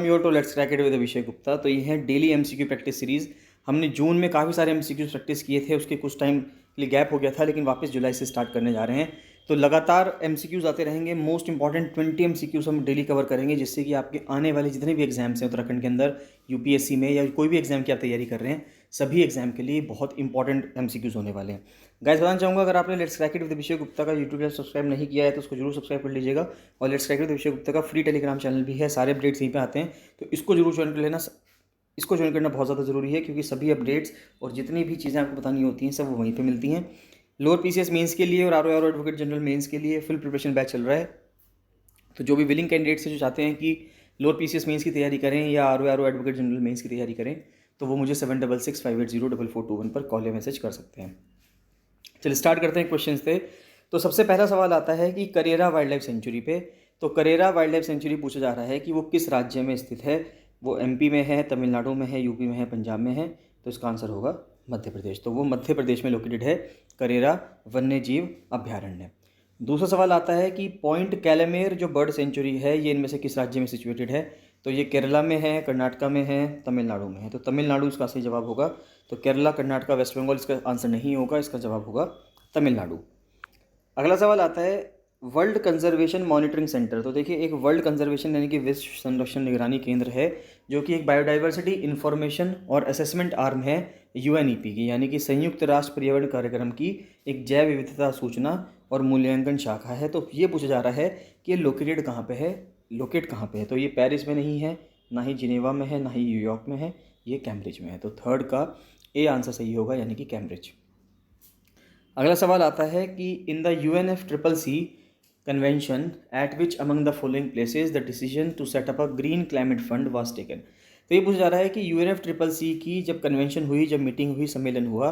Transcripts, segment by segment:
Your to let's crack it with Abhishek Gupta. तो ये है डेली एमसीक्यू प्रैक्टिस सीरीज़। हमने जून में काफ़ी सारे एमसीक्यूज प्रैक्टिस किए थे, उसके कुछ टाइम के लिए गैप हो गया था, लेकिन वापस जुलाई से स्टार्ट करने जा रहे हैं। तो लगातार एमसीक्यूज आते रहेंगे। मोस्ट इंपॉर्टेंट 20 एमसीक्यूज हम डेली कवर करेंगे, जिससे कि आपके आने वाले जितने भी एग्जाम्स हैं उत्तराखंड के अंदर, यूपीएससी में या कोई भी एग्जाम की आप तैयारी कर रहे हैं, सभी एग्जाम के लिए बहुत इंपॉर्टेंट एमसीक्यूज होने वाले हैं। गाइस बताना चाहूँगा, अगर आपने let's crack it with Abhishek Gupta का यूट्यूब चैनल सब्सक्राइब नहीं किया है तो उसको जरूर सब्सक्राइब कर लीजिएगा। और let's crack it with Abhishek Gupta का फ्री टेलीग्राम चैनल भी है, सारे अपडेट्स यहीं पे आते हैं, तो इसको जरूर ज्वाइन कर लेना। इसको ज्वाइन करना बहुत ज़्यादा ज़रूरी है, क्योंकि सभी अपडेट्स और जितनी भी चीज़ें आपको बतानी होती हैं सब वो वहीं पे मिलती हैं। लोअर पीसीएस मेंस के लिए और आरओ एडवोकेट जनरल मेंस के लिए फुल प्रिपरेशन बैच चल रहा है। तो जो भी विलिंग कैंडिडेट्स हैं, जो चाहते हैं कि लोअर पीसीएस मेंस की तैयारी करें या आरओ एडवोकेट जनरल मेंस की तैयारी करें, तो वो मुझे 7665804421 पर कॉल या मैसेज कर सकते हैं। चलिए स्टार्ट करते हैं क्वेश्चन से। तो सबसे पहला सवाल आता है कि करेरा वाइल्ड लाइफ सेंचुरी पे। तो करेरा वाइल्ड लाइफ सेंचुरी पूछा जा रहा है कि वो किस राज्य में स्थित है। वो एमपी में है, तमिलनाडु में है, यूपी में है, पंजाब में है। तो इसका आंसर होगा मध्य प्रदेश। तो वो मध्य प्रदेश में लोकेटेड है करेरा वन्य जीव अभ्यारण्य। दूसरा सवाल आता है कि पॉइंट कैलमेर जो बर्ड सेंचुरी है, ये इनमें से किस राज्य में सिचुएटेड है। तो ये केरला में है, कर्नाटका में है, तमिलनाडु में है। तो तमिलनाडु इसका सही जवाब होगा। तो केरला, कर्नाटका, वेस्ट बंगाल इसका आंसर नहीं होगा, इसका जवाब होगा तमिलनाडु। अगला सवाल आता है वर्ल्ड कंजर्वेशन मॉनिटरिंग सेंटर। तो देखिए, एक वर्ल्ड कंजर्वेशन यानी कि विश्व संरक्षण निगरानी केंद्र है, जो कि एक बायोडाइवर्सिटी इंफॉर्मेशन और असेसमेंट आर्म है यूएनईपी की, यानी कि संयुक्त राष्ट्र पर्यावरण कार्यक्रम की एक जैव विविधता सूचना और मूल्यांकन शाखा है। तो ये पूछा जा रहा है कि ये लोकेटेड कहाँ पे है, लोकेट कहाँ पे है। तो ये पेरिस में नहीं है, ना ही जिनेवा में है, ना ही न्यूयॉर्क में है, ये कैम्ब्रिज में है। तो थर्ड का ए आंसर सही होगा, यानी कि कैम्ब्रिज। अगला सवाल आता है कि in the UNFCCC convention at which among the following places the decision to set up a green climate fund was taken. तो ये पूछा जा रहा है कि UNFCCC की जब कन्वेंशन हुई, जब मीटिंग हुई, सम्मेलन हुआ,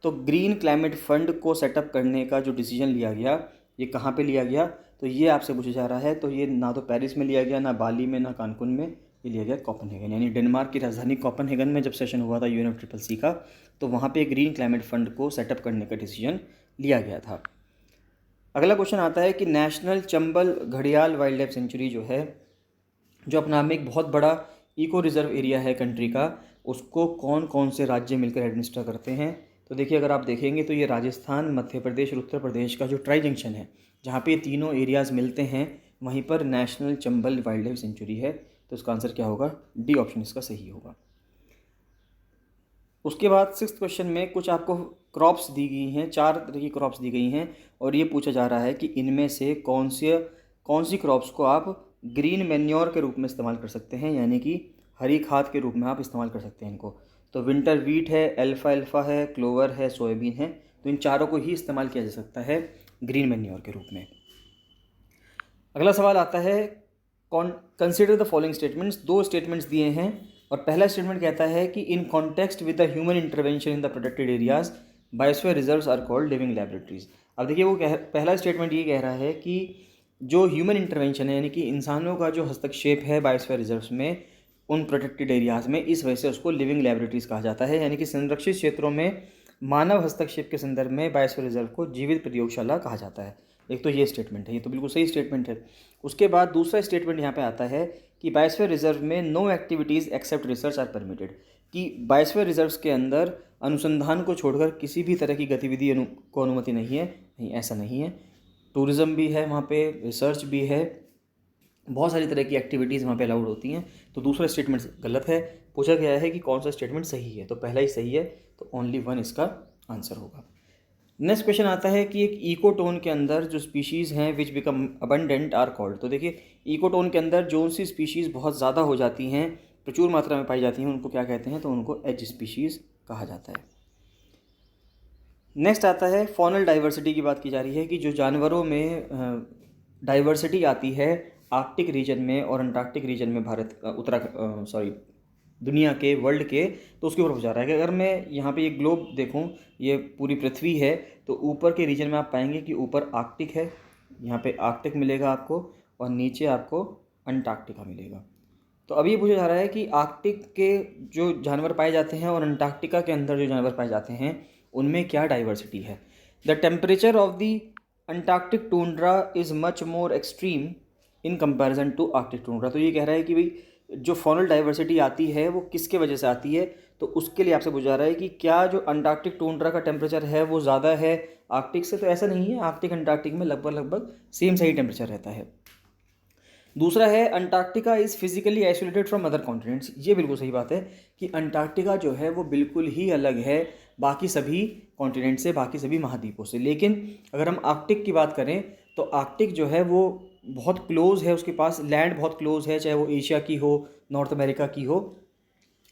तो ग्रीन क्लाइमेट फंड को सेटअप करने का जो डिसीजन लिया गया, ये कहाँ पे लिया गया। तो ये आपसे पूछा जा रहा है। तो ये ना तो पेरिस में लिया गया, ना बाली में, ना कानकुन में, ये लिया गया कोपेनहेगन, यानी डेनमार्क की राजधानी कोपेनहेगन में जब सेशन हुआ था UNFCCC का, तो वहाँ पे ग्रीन क्लाइमेट फंड को सेटअप करने का डिसीजन लिया गया था। अगला क्वेश्चन आता है कि नेशनल चंबल घड़ियाल वाइल्ड लाइफ सेंचुरी जो है, जो अपना में एक बहुत बड़ा इको रिजर्व एरिया है कंट्री का, उसको कौन कौन से राज्य मिलकर एडमिनिस्टर करते हैं। तो देखिए, अगर आप देखेंगे तो ये राजस्थान, मध्य प्रदेश और उत्तर प्रदेश का जो ट्राई जंक्शन है, जहाँ पे ये तीनों एरियाज़ मिलते हैं, वहीं पर national Chambal wild life sanctuary है। तो इसका आंसर क्या होगा, डी ऑप्शन इसका सही होगा। उसके बाद सिक्स क्वेश्चन में कुछ आपको क्रॉप्स दी गई हैं, 4 तरह की क्रॉप्स दी गई हैं, और ये पूछा जा रहा है कि इनमें से कौन सी क्रॉप्स को आप ग्रीन मैन्योर के रूप में इस्तेमाल कर सकते हैं, यानी कि हरी खाद के रूप में आप इस्तेमाल कर सकते हैं इनको। तो विंटर वीट है, अल्फा है, क्लोवर है, सोयाबीन है। तो इन चारों को ही इस्तेमाल किया जा सकता है ग्रीन मैन्योर के रूप में। अगला सवाल आता है consider the following statements. 2 statements दिए हैं, और पहला स्टेटमेंट कहता है कि in context with the human intervention in the protected areas biosphere reserves are called living laboratories. अब देखिए, वो पहला स्टेटमेंट ये कह रहा है कि जो ह्यूमन इंटरवेंशन है, यानी कि इंसानों का जो हस्तक्षेप है बायोस्फीयर रिजर्व्स में, उन प्रोटेक्टेड एरियाज़ में, इस वजह से उसको लिविंग लैबोरेटरीज कहा जाता है। यानी कि संरक्षित क्षेत्रों में मानव हस्तक्षेप के संदर्भ में बायोस्फीयर रिजर्व को जीवित प्रयोगशाला कहा जाता है। एक तो ये स्टेटमेंट है, ये तो बिल्कुल सही स्टेटमेंट है। उसके बाद दूसरा स्टेटमेंट यहाँ पे आता है कि बायोस्फीयर रिजर्व में no activities except research are permitted, कि बायोस्फीयर रिजर्व्स के अंदर अनुसंधान को छोड़कर किसी भी तरह की गतिविधि को अनुमति नहीं है। नहीं, ऐसा नहीं है। टूरिज़्म भी है वहाँ पे, रिसर्च भी है, बहुत सारी तरह की एक्टिविटीज़ वहाँ पे अलाउड होती हैं। तो दूसरा स्टेटमेंट गलत है। पूछा गया है कि कौन सा स्टेटमेंट सही है, तो पहला ही सही है, तो ओनली 1 इसका आंसर होगा। नेक्स्ट क्वेश्चन आता है कि एक इकोटोन के अंदर जो स्पीशीज़ हैं which become abundant are called. तो देखिए, इकोटोन के अंदर जो सी स्पीशीज़ बहुत ज़्यादा हो जाती हैं, प्रचुर मात्रा में पाई जाती हैं, उनको क्या कहते हैं। तो उनको एज स्पीशीज़ कहा जाता है। नेक्स्ट आता है फॉनल डाइवर्सिटी की बात की जा रही है कि जो जानवरों में डाइवर्सिटी आती है आर्कटिक रीजन में और अंटार्कटिक रीजन में, दुनिया के, वर्ल्ड के, तो उसके ऊपर हो जा रहा है कि अगर मैं यहाँ पे ये ग्लोब देखूँ, ये पूरी पृथ्वी है, तो ऊपर के रीजन में आप पाएंगे कि ऊपर आर्कटिक है, यहाँ पे आर्कटिक मिलेगा आपको, और नीचे आपको अंटार्कटिका मिलेगा। तो अभी ये पूछा जा रहा है कि आर्कटिक के जो जानवर पाए जाते हैं और अंटार्कटिका के अंदर जो जानवर पाए जाते हैं, उनमें क्या डाइवर्सिटी है। The temperature of the Antarctic tundra is much more extreme in comparison to Arctic tundra. तो ये कह रहा है कि भाई जो फॉनल डाइवर्सिटी आती है वो किसके वजह से आती है, तो उसके लिए आपसे पूछा रहा है कि क्या जो अंटार्कटिक टुंड्रा का टेम्परेचर है वो ज़्यादा है आर्कटिक से, तो ऐसा नहीं है, आर्कटिक अंटार्कटिक में लगभग लगभग सेम सही टेम्परेचर रहता है। दूसरा है Antarctica is physically isolated from other continents, ये बिल्कुल सही बात है कि अंटार्कटिका जो है वो बिल्कुल ही अलग है बाकी सभी कॉन्टिनेंट से, बाकी सभी महाद्वीपों से। लेकिन अगर हम आर्कटिक की बात करें तो आर्कटिक जो है वो बहुत क्लोज है, उसके पास लैंड बहुत क्लोज है, चाहे वो एशिया की हो, नॉर्थ अमेरिका की हो।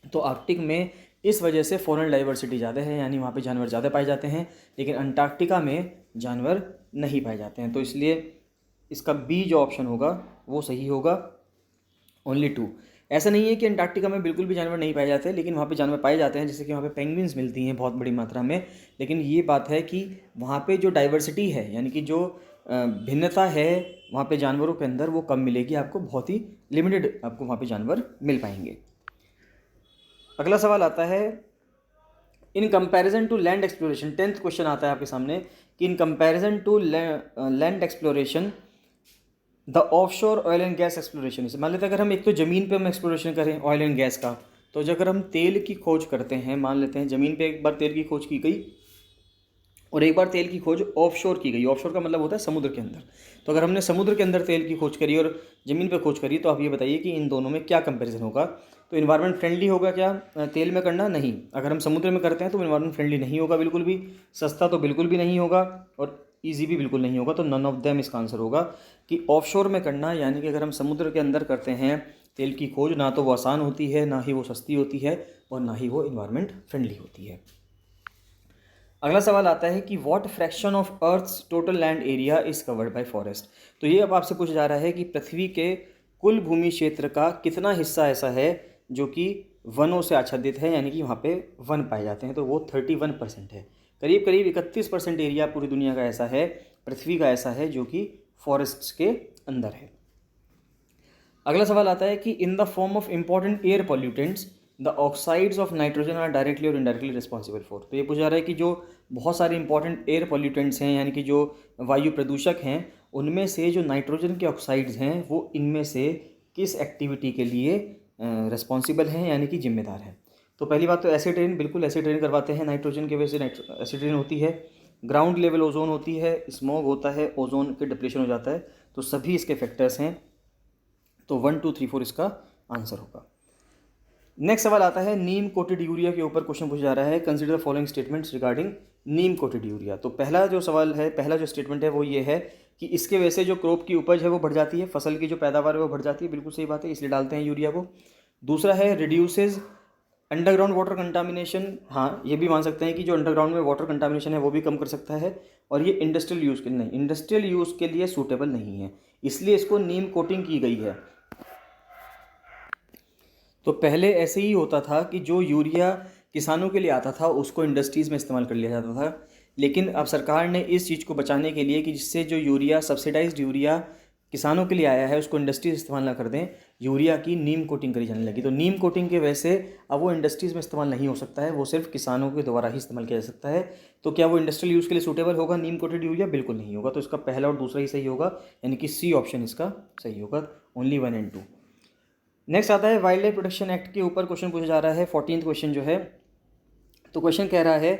तो आर्कटिक में इस वजह से फॉनल डाइवर्सिटी ज़्यादा है, यानी वहाँ पे जानवर ज़्यादा पाए जाते हैं, लेकिन अंटार्कटिका में जानवर नहीं पाए जाते हैं। तो इसलिए इसका बी जो ऑप्शन होगा वो सही होगा, ओनली 2। ऐसा नहीं है कि अंटार्कटिका में बिल्कुल भी जानवर नहीं पाए जाते, लेकिन वहाँ पे जानवर पाए जाते हैं, जैसे कि वहाँ पे पेंगुइन्स मिलती हैं बहुत बड़ी मात्रा में। लेकिन ये बात है कि वहाँ पे जो डाइवर्सिटी है, यानी कि जो भिन्नता है वहाँ पे जानवरों के अंदर, वो कम मिलेगी आपको, बहुत ही लिमिटेड आपको वहाँ पे जानवर मिल पाएंगे। अगला सवाल आता है, in comparison to land exploration, 10th question आता है आपके सामने कि in comparison to land exploration the offshore oil and gas exploration is, मान लेते हैं अगर हम एक तो ज़मीन पे हम एक्सप्लोरेशन करें ऑयल एंड गैस का, तो जो अगर हम तेल की खोज करते हैं, मान लेते हैं ज़मीन पे एक बार तेल की खोज की गई और एक बार तेल की खोज ऑफशोर की गई। ऑफशोर का मतलब होता है समुद्र के अंदर। तो अगर हमने समुद्र के अंदर तेल की खोज करी और ज़मीन पे खोज करी, तो आप ये बताइए कि इन दोनों में क्या कंपैरिजन होगा। तो इन्वायरमेंट फ्रेंडली होगा क्या तेल में करना? नहीं। अगर हम समुद्र में करते हैं तो इन्वायरमेंट फ्रेंडली नहीं होगा बिल्कुल भी, सस्ता तो बिल्कुल भी नहीं होगा, और ईजी भी बिल्कुल नहीं होगा। तो नन ऑफ देम इसका आंसर होगा कि ऑफशोर में करना, यानी कि अगर हम समुद्र के अंदर करते हैं तेल की खोज, ना तो वो आसान होती है, ना ही वो सस्ती होती है, और ना ही वो इन्वायरमेंट फ्रेंडली होती है। अगला सवाल आता है कि what fraction of earth's total land area is covered by forest. तो ये अब आपसे पूछा जा रहा है कि पृथ्वी के कुल भूमि क्षेत्र का कितना हिस्सा ऐसा है जो कि वनों से आच्छादित है, यानी कि वहाँ पे वन पाए जाते हैं। तो वो 31% है। करीब करीब 31% एरिया पूरी दुनिया का ऐसा है, पृथ्वी का ऐसा है, जो कि फॉरेस्ट्स के अंदर है। अगला सवाल आता है कि in the form of important air pollutants the oxides of nitrogen are directly और इनडायरेक्टली रिस्पॉन्सिबल फॉर। तो ये पूछा जा रहा है कि जो बहुत सारे इंपॉर्टेंट एयर पॉल्यूटेंट्स हैं, यानी कि जो वायु प्रदूषक हैं, उनमें से जो नाइट्रोजन के ऑक्साइड्स हैं वो इनमें से किस एक्टिविटी के लिए रिस्पॉन्सिबल हैं, यानी कि जिम्मेदार हैं। तो पहली बात तो एसिड रेन, बिल्कुल एसिड रेन करवाते हैं नाइट्रोजन की वजह से, एसिड रेन होती है। ग्राउंड लेवल ओजोन होती है, स्मॉग होता है, ओजोन के डिप्लीशन हो जाता है। तो सभी इसके फैक्टर्स हैं। तो 1 2 3 4 इसका आंसर होगा। नेक्स्ट सवाल आता है नीम कोटेड यूरिया के ऊपर क्वेश्चन पूछा जा रहा है, consider the following statements regarding Neem coated urea. तो पहला जो सवाल है, पहला जो स्टेटमेंट है वो ये है कि इसके वजह से जो क्रॉप की उपज है वो बढ़ जाती है, फसल की जो पैदावार है वो बढ़ जाती है। बिल्कुल सही बात है, इसलिए डालते हैं यूरिया को। दूसरा है रिड्यूसेज अंडरग्राउंड वाटर कंटामिनेशन। हाँ, ये भी मान सकते हैं कि जो अंडरग्राउंड में वाटर कंटामिनेशन है वो भी कम कर सकता है, और ये इंडस्ट्रियल यूज़ के लिए नहीं, इंडस्ट्रियल यूज़ के लिए सूटेबल नहीं है, इसलिए इसको नीम कोटिंग की गई है। तो पहले ऐसे ही होता था कि जो यूरिया किसानों के लिए आता था उसको इंडस्ट्रीज़ में इस्तेमाल कर लिया जाता था, लेकिन अब सरकार ने इस चीज़ को बचाने के लिए कि जिससे जो यूरिया सब्सिडाइज्ड यूरिया किसानों के लिए आया है उसको इंडस्ट्रीज इस्तेमाल ना कर दें, यूरिया की नीम कोटिंग करी जाने लगी। तो नीम कोटिंग की वजह से अब वो इंडस्ट्रीज़ में इस्तेमाल नहीं हो सकता है, वो सिर्फ किसानों के द्वारा ही इस्तेमाल किया जा सकता है। तो क्या वो इंडस्ट्रियल यूज़ के लिए सूटेबल होगा नीम कोटेड यूरिया? बिल्कुल नहीं होगा। तो इसका पहला और दूसरा ही सही होगा, यानी कि सी ऑप्शन इसका सही होगा, ओनली 1 and 2। नेक्स्ट आता है वाइल्ड लाइफ प्रोटेक्शन एक्ट के ऊपर क्वेश्चन पूछा जा रहा है, 14th क्वेश्चन जो है। तो क्वेश्चन कह रहा है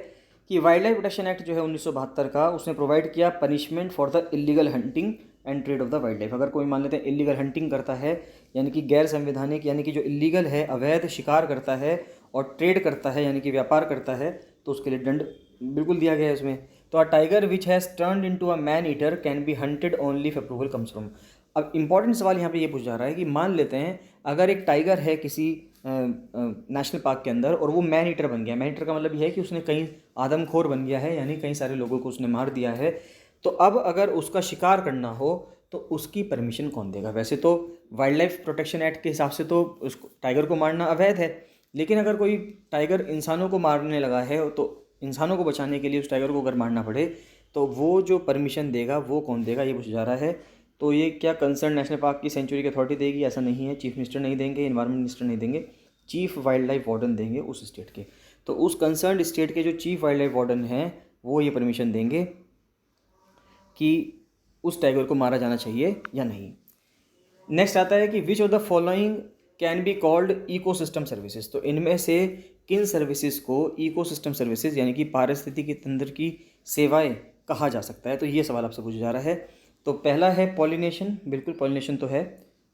कि वाइल्ड लाइफ प्रोटेक्शन एक्ट जो है 1972 का, उसने प्रोवाइड किया punishment for the illegal hunting and trade off the wild life. अगर कोई मान लेते हैं इलीगल हंटिंग करता है, यानी कि गैर संवैधानिक, यानी कि जो इलीगल है, अवैध शिकार करता है और ट्रेड करता है, यानी कि व्यापार करता है, तो उसके लिए दंड बिल्कुल दिया गया है इसमें। तो a tiger which has turned into a man eater can be hunted only if approval comes from. अब इंपॉर्टेंट सवाल यहाँ पे ये पूछा जा रहा है कि मान लेते हैं अगर एक टाइगर है किसी नेशनल पार्क के अंदर और वो मैन ईटर बन गया। मैन ईटर का मतलब ये है कि उसने कई आदमखोर बन गया है, यानी कई सारे लोगों को उसने मार दिया है। तो अब अगर उसका शिकार करना हो तो उसकी परमिशन कौन देगा? वैसे तो वाइल्ड लाइफ प्रोटेक्शन एक्ट के हिसाब से तो उसको टाइगर को मारना अवैध है, लेकिन अगर कोई टाइगर इंसानों को मारने लगा है तो इंसानों को बचाने के लिए उस टाइगर को अगर मारना पड़े तो वो जो परमिशन देगा वो कौन देगा, ये पूछा जा रहा है। तो ये क्या कंसर्न नेशनल पार्क की सेंचुरी की अथॉरिटी देगी? ऐसा नहीं है, चीफ मिनिस्टर नहीं देंगे, इन्वायरमेंट मिनिस्टर नहीं देंगे, चीफ वाइल्ड लाइफ वार्डन देंगे उस स्टेट के। तो उस कंसर्न स्टेट के जो चीफ वाइल्ड लाइफ वार्डन हैं वो ये परमिशन देंगे कि उस टाइगर को मारा जाना चाहिए या नहीं। नेक्स्ट आता है कि which of the following can be called ecosystem services. तो इनमें से किन सर्विसेज को इकोसिस्टम सर्विसेज यानी कि पारिस्थितिकी तंत्र की सेवाएं कहा जा सकता है, तो ये सवाल आपसे पूछा जा रहा है। तो पहला है पॉलिनेशन, बिल्कुल पॉलिनेशन तो है,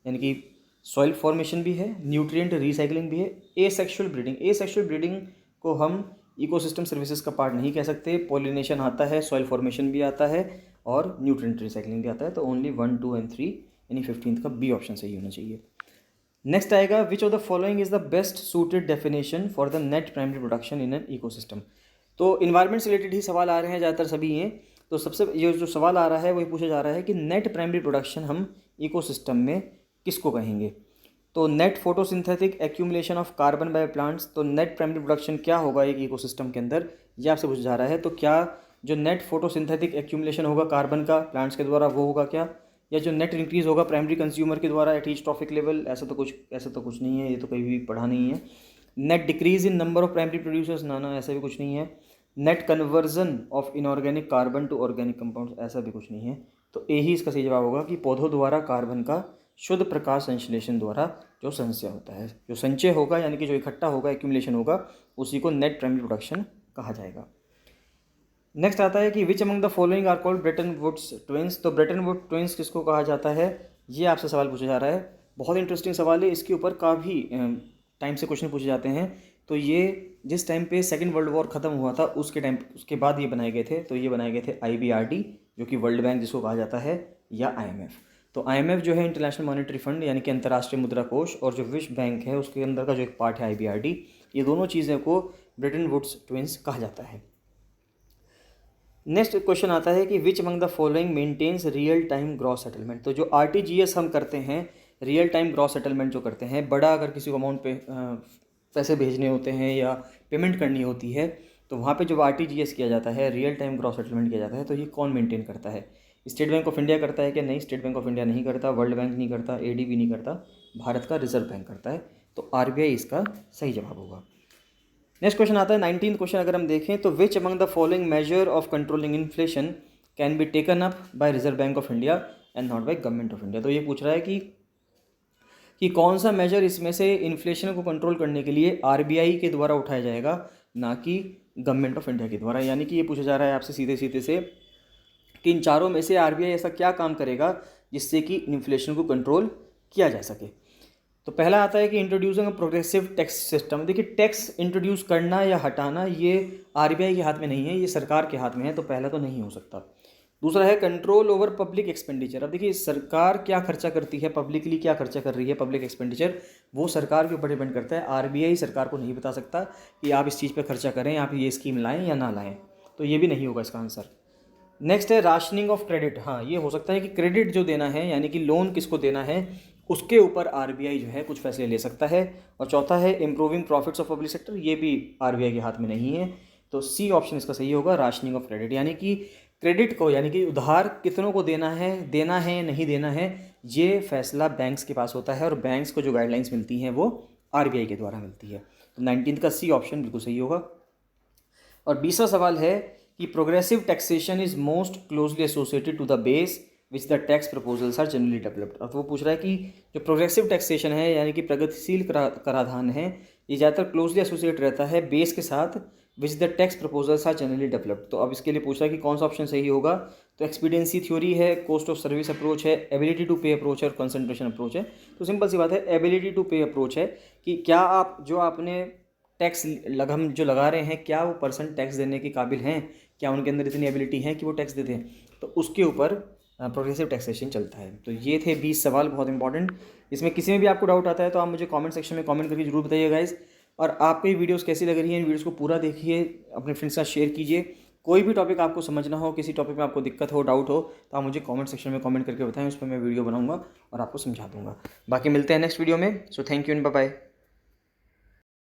यानी कि सॉइल फॉर्मेशन भी है, न्यूट्रिएंट रिसाइकलिंग भी है। एसेक्सुअल ब्रीडिंग, एसेक्सुअल ब्रीडिंग को हम इकोसिस्टम सर्विसेज का पार्ट नहीं कह सकते। पॉलिनेशन आता है, सॉइल फॉर्मेशन भी आता है और न्यूट्रिएंट रिसाइकलिंग भी आता है। तो ओनली 1, 2 एंड 3 यानी 15th का बी ऑप्शन सही होना चाहिए। नेक्स्ट आएगा, which of the following is the best suited definition for the net primary production in an ecosystem. तो इन्वायरमेंट से रिलेटेड ही सवाल आ रहे हैं ज़्यादातर सभी हैं। तो सबसे ये जो सवाल आ रहा है वही पूछा जा रहा है कि नेट प्राइमरी प्रोडक्शन हम इकोसिस्टम में किसको कहेंगे। तो net photosynthetic accumulation of carbon by plants, तो नेट प्राइमरी प्रोडक्शन क्या होगा एक इकोसिस्टम के अंदर, ये आपसे पूछा जा रहा है। तो क्या जो नेट फोटोसिंथेटिक एक्यूमुलेशन होगा कार्बन का प्लांट्स के द्वारा वो होगा क्या, या जो नेट इंक्रीज होगा प्राइमरी कंज्यूमर के द्वारा एट ईच ट्रॉफिक लेवल, ऐसा तो कुछ नहीं है, ये तो कहीं भी पढ़ा नहीं है। Net decrease in number of primary producers, ना ऐसा भी कुछ नहीं है। Net conversion of inorganic carbon to organic compounds, ऐसा भी कुछ नहीं है। तो यही इसका सही जवाब होगा कि पौधों द्वारा कार्बन का शुद्ध प्रकाश संश्लेषण द्वारा जो संचय होता है, जो संचय होगा यानी कि जो इकट्ठा होगा, एक्यूमुलेशन होगा, उसी को नेट प्राइमरी प्रोडक्शन कहा जाएगा। नेक्स्ट आता है कि which among the following are called Bretton Woods twins. तो ब्रेटन वुड ट्विंस किसको कहा जाता है, ये आपसे सवाल पूछा जा रहा है। बहुत इंटरेस्टिंग सवाल है, इसके ऊपर काफ़ी टाइम से क्वेश्चन पूछे जाते हैं। तो ये जिस टाइम पे सेकेंड वर्ल्ड वॉर ख़त्म हुआ था उसके बाद ये बनाए गए थे। तो ये बनाए गए थे IBRD, जो कि वर्ल्ड बैंक जिसको कहा जाता है, या IMF। तो IMF जो है इंटरनेशनल मॉनेटरी फंड यानी कि अंतर्राष्ट्रीय मुद्रा कोष, और जो विश्व बैंक है उसके अंदर का जो एक पार्ट है IBRD, ये दोनों चीज़ें को ब्रेटन वुड्स ट्विंस कहा जाता है। नेक्स्ट क्वेश्चन आता है कि which among the following maintains real time gross settlement. तो जो RTGS हम करते हैं, रियल टाइम ग्रॉस सेटलमेंट जो करते हैं, बड़ा अगर किसी को अमाउंट पे पैसे भेजने होते हैं या पेमेंट करनी होती है, तो वहाँ पे जो RTGS किया जाता है, रियल टाइम ग्रॉस सेटलमेंट किया जाता है, तो ये कौन मेंटेन करता है। स्टेट बैंक ऑफ इंडिया करता है क्या, नहीं, स्टेट बैंक ऑफ इंडिया नहीं करता, वर्ल्ड बैंक नहीं करता, ADB नहीं करता, भारत का रिजर्व बैंक करता है। तो RBI इसका सही जवाब होगा। नेक्स्ट क्वेश्चन आता है 19th क्वेश्चन अगर हम देखें तो विच among the following measure of controlling inflation can be taken up by reserve bank of India and not by government of India. तो ये पूछ रहा है कि कौन सा मेजर इसमें से इन्फ्लेशन को कंट्रोल करने के लिए RBI के द्वारा उठाया जाएगा, ना कि गवर्नमेंट ऑफ इंडिया के द्वारा। यानी कि ये पूछा जा रहा है आपसे सीधे सीधे से कि इन चारों में से RBI ऐसा क्या काम करेगा जिससे कि इन्फ्लेशन को कंट्रोल किया जा सके। तो पहला आता है कि introducing a progressive tax system. देखिए, टैक्स इंट्रोड्यूस करना या हटाना ये RBI के हाथ में नहीं है, ये सरकार के हाथ में है, तो पहला तो नहीं हो सकता। दूसरा है कंट्रोल ओवर पब्लिक एक्सपेंडिचर। अब देखिए, सरकार क्या खर्चा करती है, पब्लिकली क्या खर्चा कर रही है, पब्लिक एक्सपेंडिचर, वो सरकार के ऊपर डिपेंड करता है। RBI सरकार को नहीं बता सकता कि आप इस चीज़ पर खर्चा करें, आप ये स्कीम लाएँ या ना लाएँ, तो ये भी नहीं होगा इसका आंसर। नेक्स्ट है राशनिंग ऑफ क्रेडिट। हाँ, ये हो सकता है कि क्रेडिट जो देना है यानी कि लोन किसको देना है उसके ऊपर RBI जो है कुछ फैसले ले सकता है। और चौथा है improving profits of public sector, ये भी RBI के हाथ में नहीं है। तो C ऑप्शन इसका सही होगा, राशनिंग ऑफ क्रेडिट, यानी कि क्रेडिट को यानी कि उधार कितनों को देना है नहीं देना है, ये फैसला बैंक्स के पास होता है और बैंक्स को जो गाइडलाइंस मिलती हैं वो RBI के द्वारा मिलती है। तो 19th का C ऑप्शन बिल्कुल सही होगा। और 20वां सवाल है कि progressive taxation is most closely associated to the base which the tax proposals are generally developed. अब वो पूछ रहा है कि जो प्रोग्रेसिव टैक्सेशन है यानी कि प्रगतिशील कराधान है, ये ज़्यादातर क्लोजली एसोसिएट रहता है बेस के साथ which the tax proposals are generally developed. तो अब इसके लिए पूछ रहा है कि कौन सा ऑप्शन सही होगा। तो एक्सपीडियंसी थ्योरी है, कॉस्ट ऑफ सर्विस अप्रोच है, एबिलिटी टू पे अप्रोच है और कंसंट्रेशन अप्रोच है। तो सिंपल सी बात है, एबिलिटी टू पे अप्रोच है कि क्या आप जो आपने टैक्स हम जो लगा रहे हैं क्या वो पर्सन टैक्स देने के काबिल हैं, क्या उनके अंदर इतनी एबिलिटी है कि वो टैक्स दे दें, तो उसके ऊपर प्रोग्रेसिव टैक्सेशन चलता है। तो ये थे 20 सवाल, बहुत इंपॉर्टेंट। इसमें किसी में भी आपको डाउट आता है तो आप मुझे कमेंट सेक्शन में कमेंट करके जरूर बताइए गाइज। और आपको ये वीडियोस कैसी लग रही हैं, इन वीडियोस को पूरा देखिए, अपने फ्रेंड्स के साथ शेयर कीजिए। कोई भी टॉपिक आपको समझना हो, किसी टॉपिक में आपको दिक्कत हो, डाउट हो, तो आप मुझे कमेंट सेक्शन में कमेंट करके बताएं, उस पर मैं वीडियो बनाऊंगा और आपको समझा दूंगा। बाकी मिलते हैं नेक्स्ट वीडियो में। So thank you and bye bye.